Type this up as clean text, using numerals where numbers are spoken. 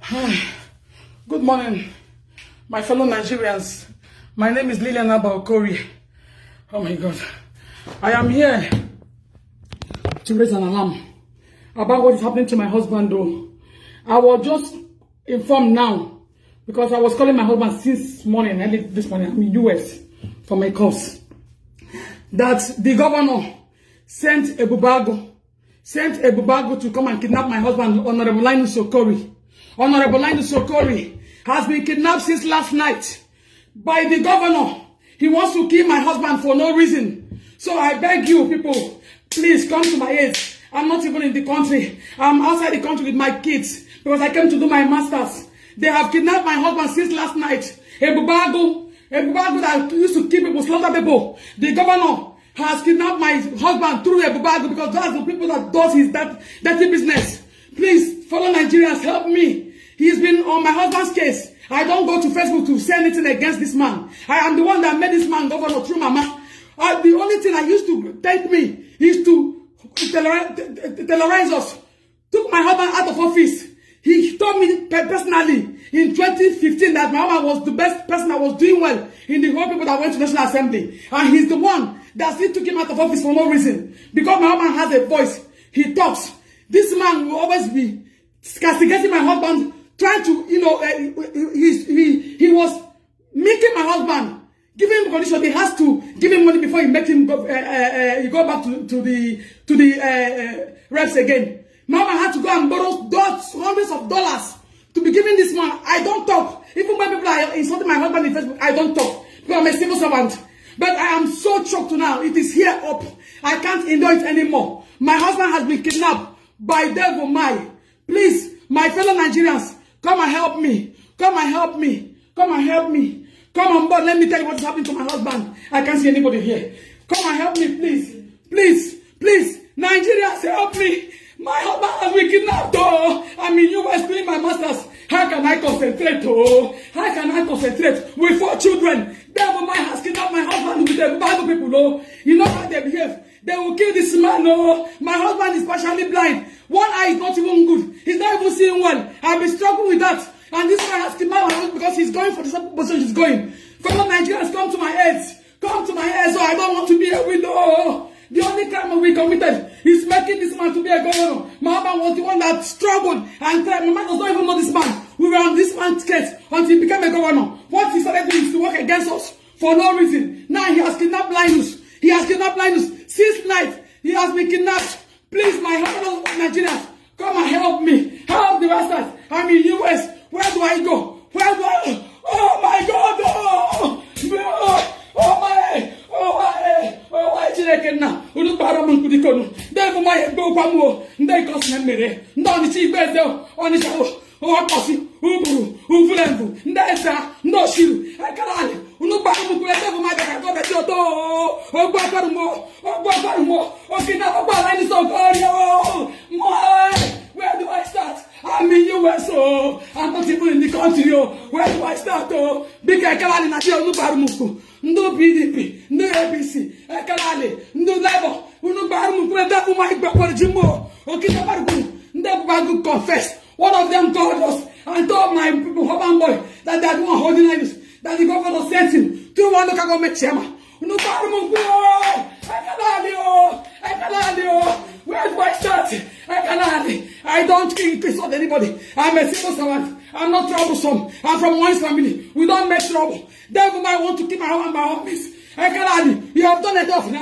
Good morning, my fellow Nigerians. My name is Liliana Baokori. Oh my God. I am here to raise an alarm about what is happening to my husband though. I was just informed now because I was calling my husband since morning, early this morning, I'm in US for my course, that the governor sent Egbu to come and kidnap my husband, Honorable Linus Okori. Honorable Linus Okori has been kidnapped since last night by the governor. He wants to kill my husband for no reason. So I beg you people, please come to my aid. I'm not even in the country. I'm outside the country with my kids because I came to do my masters. They have kidnapped my husband since last night. Egbu that used to kill people, slaughter people. The governor has kidnapped my husband through Egbu because that's the people that does his dirty business. Please, fellow Nigerians, help me. He's been on my husband's case. I don't go to Facebook to say anything against this man. I am the one that made this man governor through Mama. The only thing I used to take me is to terrorize us. Took my husband out of office. He told me personally in 2015 that my husband was the best person that was doing well in the whole people that went to National Assembly. And he's the one that still took him out of office for no reason. Because my husband has a voice. He talks. This man will always be castigating my husband, trying to, he was making my husband, giving him condition. He has to give him money before he make him go, go back to the reps again. Mama had to go and borrow hundreds of dollars to be giving this man. I don't talk. Even when people are insulting my husband in Facebook, I don't talk because I'm a civil servant. But I am so choked now. It is here up. I can't endure it anymore. My husband has been kidnapped by devil Mai. Please, my fellow Nigerians, come and help me. Come and help me. Come and help me. Come on board. Let me tell you what is happening to my husband. I can't see anybody here. Come and help me, please. Please, please. Nigerians, help me. My husband has been kidnapped. Oh, I'm in US doing my masters. How can I concentrate? Oh, how can I concentrate with 4 children? Devil Mai has kidnapped my husband with the Bible people. Oh, you know how they behave. They will kill this man. Oh, my husband is partially blind. One eye is not even good. He's not even seeing well. I've been struggling with that. And this man has kidnapped my husband because he's going for the same position he's going. Fellow Nigerians, come to my aid. Come to my aid. So I don't want to be a widow. The only crime we committed is making this man to be a governor. My husband was the one that struggled and tried. My man does not even know this man. We were on this man's case until he became a governor. What he started doing is to work against us for no reason. Now he has kidnapped Linus. He has kidnapped Linus. Since night, he has been kidnapped. Please, my fellow Nigerians, come and help me. Help the bastards. I'm in US. Where do I go? Where do I go? Oh my God! Oh my! Chineke unu para mun kudikono. Devil Mai Egbu kwamu. Ndai kosi mere. Ndoni chi gbeze oni chawo. O akosi uburu ufulembu. Ndai sa ndo shiru. Ekalale. Unu para mun kule Devil Mai ka go be ti oto. Ogbo akarumo. Okina ogbo line so gorio. Where do I start? I'm in US, oh. I'm not even in the country, oh. Where do I start, oh? Big Ekalali na unu barumuku. Ndu PDP, ndu ABC, Ekalali, ndu Labour, unu barumuku. Devil Mai Egbu Jimbo. Okina baruku. Ndu bagu confess. One of them told us and told my people, husband boy, that they are the one holding Linus, that the governor sent him to one local government chairman. Unu barumuku, oh. Ekalali, oh. Where do I start? I don't insult anybody. I'm a civil servant. I'm not troublesome. I'm from one family. We don't make trouble. Devil Mai want to keep my husband in my office. You have done enough now.